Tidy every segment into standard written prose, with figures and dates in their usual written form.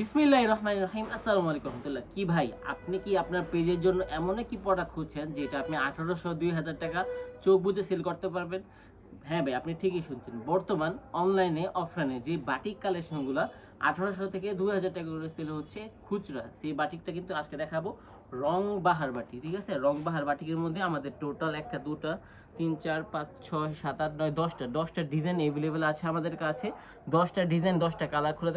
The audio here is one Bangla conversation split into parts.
বিসমিল্লাহির রহমানির রহিম। আসসালামু আলাইকুম রহমতুল্লাহ। কি ভাই, আপনি কি আপনার পেজের জন্য এমন একটি প্রোডাক্ট খুঁজছেন যেটা আপনি ১৮০০-২০০০ টাকা চোখ বুজে সেল করতে পারবেন? হ্যাঁ ভাই, আপনি ঠিকই শুনছেন। বর্তমান অনলাইনে অফলাইনে যে বাটিক কালেকশনগুলো ১৮০০ থেকে ২০০০ টাকা করে সেল হচ্ছে খুচরা, সেই বাটিকটা কিন্তু আজকে দেখাবো। রং বাহার বাটিক, ঠিক আছে? রং বাহার বাটিকের মধ্যে আমাদের টোটাল একটা দুটা ৩ ৪ ৫ ৬ ৭ ৮ ৯ ১০টা ডিজাইন এভেলেবেল আছে আমাদের কাছে। ১০টা ডিজাইন 10টা কালার খুলে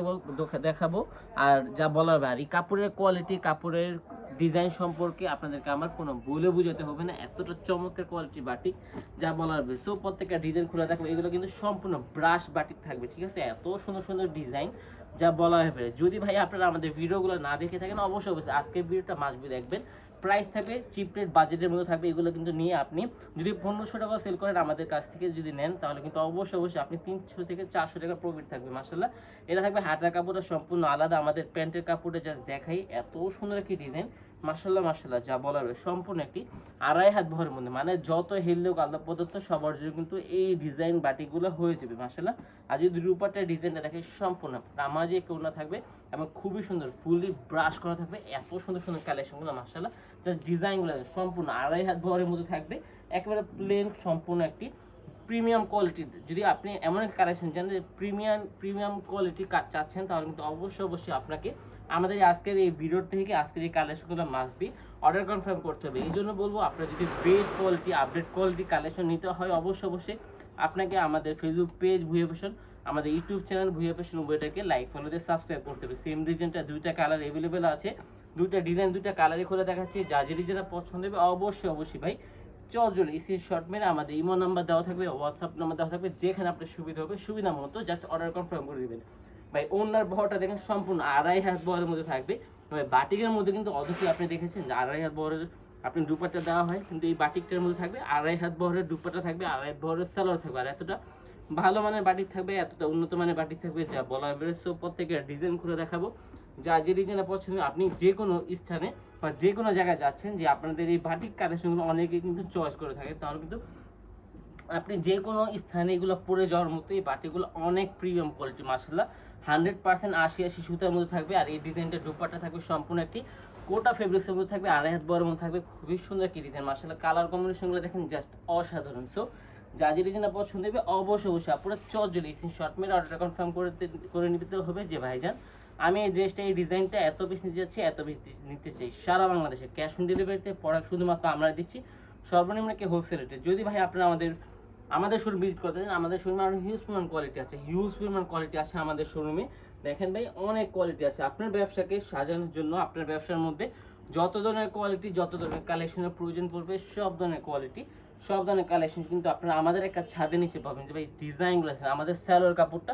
দেখাবো। আর যা বলার ভাই, কাপড়ের কোয়ালিটি, কাপড়ের ডিজাইন সম্পর্কে আপনাদেরকে আমার কোনো বলে বোঝাতে হবে না, এতটা চমৎকার কোয়ালিটি বাটিক যা বলার ভাই। সো প্রত্যেকটা ডিজাইন খুলে দেখো, এগুলো কিন্তু সম্পূর্ণ ব্রাশ বাটিক থাকবে, ঠিক আছে? এত সুন্দর সুন্দর ডিজাইন যা বলা হবে। যদি ভাই আপনারা আমাদের ভিডিওগুলো না দেখে থাকেন, অবশ্যই অবশ্যই আজকের ভিডিওটা মাস্ট বি দেখবেন। প্রাইস থাকবে চিপ রেট, বাজেটের মধ্যে থাকবে। এগুলো কিন্তু নিয়ে আপনি যদি ১৫০০ টাকা সেল করেন আমাদের কাছ থেকে যদি নেন, তাহলে কিন্তু অবশ্যই অবশ্যই আপনি ৩০০ থেকে ৪০০ টাকা প্রফিট থাকবে। মাশাআল্লাহ, এটা থাকবে হাতার কাপড়টা সম্পূর্ণ আলাদা। আমাদের প্যান্টের কাপড়টা জাস্ট দেখাই, এত সুন্দর একটি ডিজাইন। মাশাআল্লাহ মাশাআল্লাহ, যা বলার সম্পূর্ণ একটি ২.৫ হাত বহরের মধ্যে, মানে যত হেললেও আল্লাহ প্রদত্ত সবার জন্য কিন্তু এই ডিজাইন বাটিকগুলো হয়ে যাবে মাশাআল্লাহ। আর যদি রূপাটার ডিজাইনটা দেখে, সম্পূর্ণ নামাজে কোনা থাকবে এবং খুবই সুন্দর ফুললি ব্রাশ করা থাকবে। এত সুন্দর সুন্দর কালেকশনগুলো মাশাআল্লাহ, জাস্ট ডিজাইনগুলো সম্পূর্ণ ২.৫ হাত বহরের মধ্যে থাকবে। একেবারে প্লেন, সম্পূর্ণ একটি প্রিমিয়াম কোয়ালিটি। যদি আপনি এমন একটা কালেকশন চান যে প্রিমিয়াম কোয়ালিটি চাচ্ছেন, তাহলে কিন্তু অবশ্যই অবশ্যই আপনাকে আমাদের আজকের এই ভিডিও থেকে আজকের এই কালেকশনগুলো মাস্ট বি অর্ডার কনফার্ম করতে হবে। এই জন্য বলবো, আপনার যদি best quality, update quality collection নিতে হয়, অবশ্যই অবশ্যই আপনাকে আমাদের ফেসবুক পেজ ভুঁইয়া ফ্যাশন, আমাদের ইউটিউব চ্যানেল ভুঁইয়া ফ্যাশন, উভয়টাকে লাইক ফলো দিয়ে সাবস্ক্রাইব করতে হবে। সেম ডিজাইনটা দুইটা কালার অ্যাভেলেবেল আছে, দুইটা ডিজাইন দুইটা কালারে করে দেখাচ্ছি। যা যে ডিজাইনটা পছন্দ হবে অবশ্যই অবশ্যই ভাই চলজলে স্ক্রিনশট মেরে আমাদের ইমো নাম্বার দেওয়া থাকবে, হোয়াটসঅ্যাপ নাম্বার দেওয়া থাকবে, যেখানে আপনার সুবিধা হবে সুবিধা মতো জাস্ট অর্ডার কনফার্ম করে দেবেন। ভাই ওনার বহরটা দেখেন, সম্পূর্ণ ২.৫ হাত বহরের মধ্যে থাকবে। ভাই বাটিকের মধ্যে কিন্তু অবশ্যই আপনি দেখেছেন যে ২.৫ হাত বহরের আপনি দুপাট্টা দেওয়া হয়, কিন্তু এই বাটিকটার মধ্যে থাকবে ২.৫ হাত বহরের দুপাট্টা থাকবে, ২.৫ হাত বহরের সালোয়ার থাকবে। আর এতটা ভালো মানের বাটিক থাকবে, এতটা উন্নত মানের বাটিক থাকবে, যা বলা হবে। সো প্রত্যেকের ডিজাইন করে দেখাবো। যা যে ডিজাইনটা পছন্দ, আপনি যে কোনো স্থানে বা যে কোনো জায়গায় যাচ্ছেন, যে আপনাদের এই বাটিক কালেকশনগুলো অনেকে কিন্তু চয়েস করে থাকে, তাহলে কিন্তু আপনি যে কোনো স্থানে এগুলো পরে যাওয়ার মতো। এই বাটিগুলো অনেক প্রিমিয়াম কোয়ালিটি মাশাআল্লাহ, ১০০% ৮০ সুতার মধ্যে থাকবে। আর এই ডিজাইনটা দুপাট্টা থাকবে সম্পূর্ণ একটি কোটা ফেব্রিক্সের মধ্যে থাকবে, ২.৫ হাত বহরের মধ্যে থাকবে। খুবই সুন্দর একটি ডিজাইন মাশাআল্লাহ, কালার কম্বিনেশনগুলো দেখেন জাস্ট অসাধারণ। সো যা যে ডিজাইনটা পছন্দ হবে অবশ্যই অবশ্যই আপনারা চটজলদি স্ক্রিনশট মেরে অর্ডারটা কনফার্ম করে নিতে হবে যে ভাইজান, আমি এই ড্রেসটা, এই ডিজাইনটা এত পিস নিতে যাচ্ছি, এত পিস নিতে চাই। সারা বাংলাদেশে ক্যাশ অন ডেলিভারিতে প্রোডাক্ট শুধুমাত্র আমরা দিচ্ছি সর্বনিম্ন কি হোলসেল রেটে। যদি ভাই আপনারা আমাদের শোরুম ভিজিট করতে চান, আমাদের শোরুমে আরও হিউজ পরিমাণ কোয়ালিটি আছে, আমাদের শোরুমে। দেখেন ভাই, অনেক কোয়ালিটি আছে আপনার ব্যবসাকে সাজানোর জন্য। আপনার ব্যবসার মধ্যে যত ধরনের কোয়ালিটি, যত ধরনের কালেকশনের প্রয়োজন পড়বে, সব ধরনের কোয়ালিটি, সব ধরনের কালেকশন কিন্তু আপনারা আমাদের একটা ছাদের নিচে পাবেন। যে ভাই ডিজাইনগুলো আছে, আমাদের স্যালোর কাপড়টা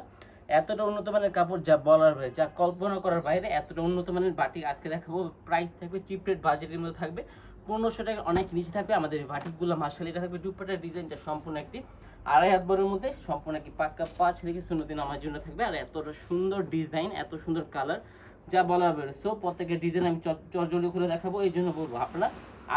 এতটা উন্নত মানের কাপড়, যা বলার বাইরে, যা কল্পনা করার বাইরে, এতটা উন্নত মানের বাটিক আজকে দেখাবো। প্রাইস থাকবে চিপ রেট, বাজেটের মধ্যে থাকবে, ১৫০০ টাকার অনেক নিচে থাকবে আমাদের এই বাটিকগুলো মাশাআল্লাহ। এটা থাকবে দুপাট্টার ডিজাইনটা সম্পূর্ণ একটি ২.৫ হাত বহরের মধ্যে, সম্পূর্ণ একটি পাক্কা ৫ থেকে ০৩ আমার জন্য থাকবে। আর এতটা সুন্দর ডিজাইন, এত সুন্দর কালার, যা বলার বাইরে। সো প্রত্যেকের ডিজাইন আমি চটজলদি করে দেখাবো। এই জন্য বলবো, আপনারা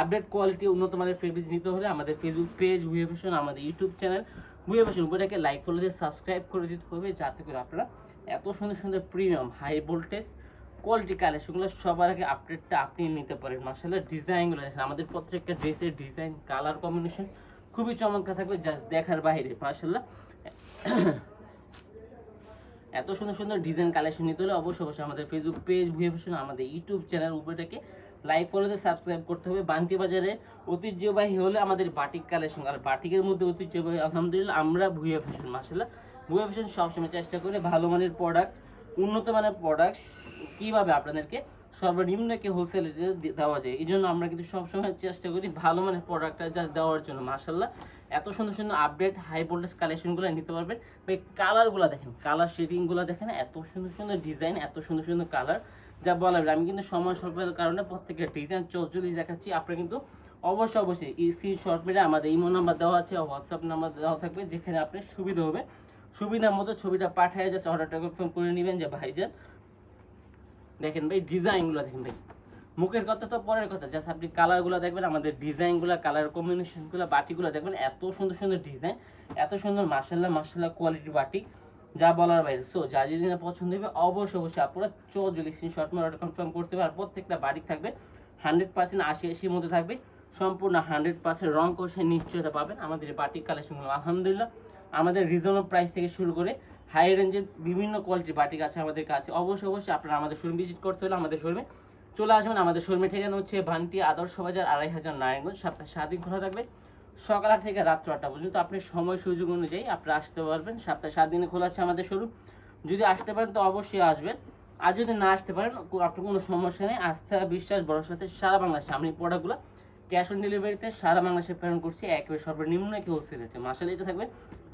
আপডেট কোয়ালিটি উন্নত মানের ফেব্রিক নিতে হলে আমাদের ফেসবুক পেজ ভুঁইয়া ফ্যাশন, আমাদের ইউটিউব চ্যানেল ভুঁইয়া ফ্যাশন, উপরটাকে লাইক ফলো দিয়ে সাবস্ক্রাইব করে দিতে হবে, যাতে করে আপনারা এত সুন্দর সুন্দর প্রিমিয়াম হাই ভোল্টেজ কোয়ালিটি কালেকশনগুলো সবার আগে আপডেটটা আপনি নিতে পারেন। মাশাআল্লাহ, ডিজাইনগুলো দেখেন, আমাদের প্রত্যেকটা ড্রেসের ডিজাইন, কালার কম্বিনেশন খুবই চমৎকার থাকবে, জাস্ট দেখার বাইরে মাশাআল্লাহ। এত সুন্দর সুন্দর ডিজাইন কালেকশন নিতে হলে অবশ্যই অবশ্যই আমাদের ফেসবুক পেজ ভুঁইয়া ফ্যাশন, আমাদের ইউটিউব চ্যানেল উপরটাকে লাইক ফলো দিয়ে সাবস্ক্রাইব করতে হবে। বান্টি বাজারে ঐতিহ্যবাহী হলে আমাদের বাটিক কালেকশন, আর বাটিকের মধ্যে ঐতিহ্যবাহী আলহামদুলিল্লাহ আমরা ভুঁইয়া ফ্যাশন। মাশাআল্লাহ, ভুঁইয়া ফ্যাশন সবসময় চেষ্টা করে ভালো মানের প্রোডাক্ট, উন্নত মানের প্রোডাক্ট কীভাবে আপনাদেরকে সর্বনিম্ন কি হোলসেল রেটে দেওয়া যায়। এই জন্য আমরা কিন্তু সবসময় চেষ্টা করি ভালো মানের প্রোডাক্টটা জাস্ট দেওয়ার জন্য। মাশাআল্লাহ, এত সুন্দর সুন্দর আপডেট হাই ভোল্টেজ কালেকশনগুলো নিতে পারবেন। ভাই কালারগুলো দেখেন, কালার শেডিংগুলো দেখেন, এত সুন্দর সুন্দর ডিজাইন, এত সুন্দর সুন্দর কালার, যা বলা হবে। আমি কিন্তু সময় স্বল্পের কারণে প্রত্যেকের ডিজাইন চলচলি দেখাচ্ছি। আপনারা কিন্তু অবশ্যই অবশ্যই এই স্ক্রিনশট মেরে আমাদের ইমো নাম্বার দেওয়া আছে, হোয়াটসঅ্যাপ নাম্বার দেওয়া থাকবে, যেখানে আপনার সুবিধা হবে সুবিধা মতো ছবিটা পাঠিয়ে জাস্ট অর্ডারটা কনফার্ম করে নেবেন যে ভাইজান। দেখেন ভাই ডিজাইনগুলো দেখেন ভাই, মুখের কথা তো পরের কথা, জাস্ট আপনি কালারগুলো দেখবেন, আমাদের ডিজাইনগুলো, কালার কম্বিনেশনগুলো, বাটিগুলো দেখবেন, এত সুন্দর সুন্দর ডিজাইন, এত সুন্দর মাশাআল্লাহ মাশাআল্লাহ কোয়ালিটি বাটিক, যা বলার বাইরে। সো যা যদি না পছন্দ হবে অবশ্যই আপনারা চটজলদি স্ক্রিনশট মেরে অর্ডার কনফার্ম করতে হবে। আর প্রত্যেকটা বাটিক থাকবে 100% 80-80 মধ্যে থাকবে, সম্পূর্ণ 100% রং কোষে নিশ্চয়তা পাবেন। আমাদের এই বাটিক কালেকশনগুলো আলহামদুলিল্লাহ আমাদের রিজনেবল প্রাইস থেকে শুরু করে হাই রেঞ্জের বিভিন্ন কোয়ালিটির বাটিক আছে আমাদের কাছে। অবশ্যই আপনারা আমাদের শোরুম ভিজিট করতে হলে আমাদের শোরুমে চলে আসবেন। আমাদের শোরুমের ঠিকানা হচ্ছে ভান্টি আদর্শ বাজার 2500 নারায়ণগঞ্জ। সপ্তাহে 7 দিন খোলা থাকবে, সকাল 8 থেকে রাত 8টা পর্যন্ত। আপনি সময় সুযোগ অনুযায়ী আপনারা আসতে পারবেন। সপ্তাহে 7 দিনে খোলা আছে আমাদের শোরুম। যদি আসতে পারেন তো অবশ্যই আসবেন, আর যদি না আসতে পারেন আপনার কোনো সমস্যা নেই। আস্থা বিশ্বাস ভরসাতে সারা বাংলাদেশে আমি প্রোডাক্টগুলো ক্যাশ অন ডেলিভারিতে সারা বাংলাদেশে প্রেরণ করছি, একেবারে সর্বনিম্ন একটি হোলসেল রেটে। মাসাল্লাহ এটা থাকবে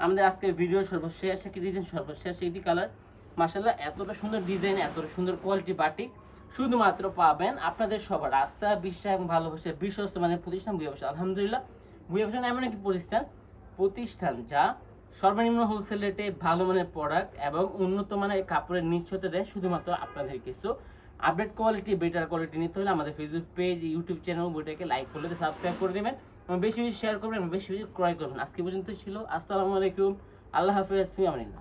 আমাদের আজকের ভিডিওর সর্বশেষ একটি ডিজাইন, সর্বশেষ একটি কালার। মাসাল্লাহ এতটা সুন্দর ডিজাইন, এতটা সুন্দর কোয়ালিটি বাটিক শুধুমাত্র পাবেন আপনাদের সবার আস্থা বিশ্বাস এবং ভালোবাসার বিশ্বস্ত মানের প্রতিষ্ঠান ভুঁইয়া ফ্যাশন। আলহামদুলিল্লাহ ভুঁইয়া ফ্যাশন এমন একটি প্রতিষ্ঠান যা সর্বনিম্ন হোলসেল রেটে ভালো মানের প্রোডাক্ট এবং উন্নত মানের কাপড়ের নিশ্চয়তা দেয় শুধুমাত্র আপনাদের কিছু। আপডেট কোয়ালিটি, বেটার কোয়ালিটি নিতে হলে আমাদের ফেসবুক পেজ, ইউটিউব চ্যানেল বইটাকে লাইক ফলোতে সাবস্ক্রাইব করে দেবেন এবং বেশি বেশি শেয়ার করবেন এবং বেশি বেশি ক্রয় করবেন। আজকে পর্যন্ত ছিল। আসসালামু আলাইকুম, আল্লাহ হাফেজ, ফি আমানিল্লাহ।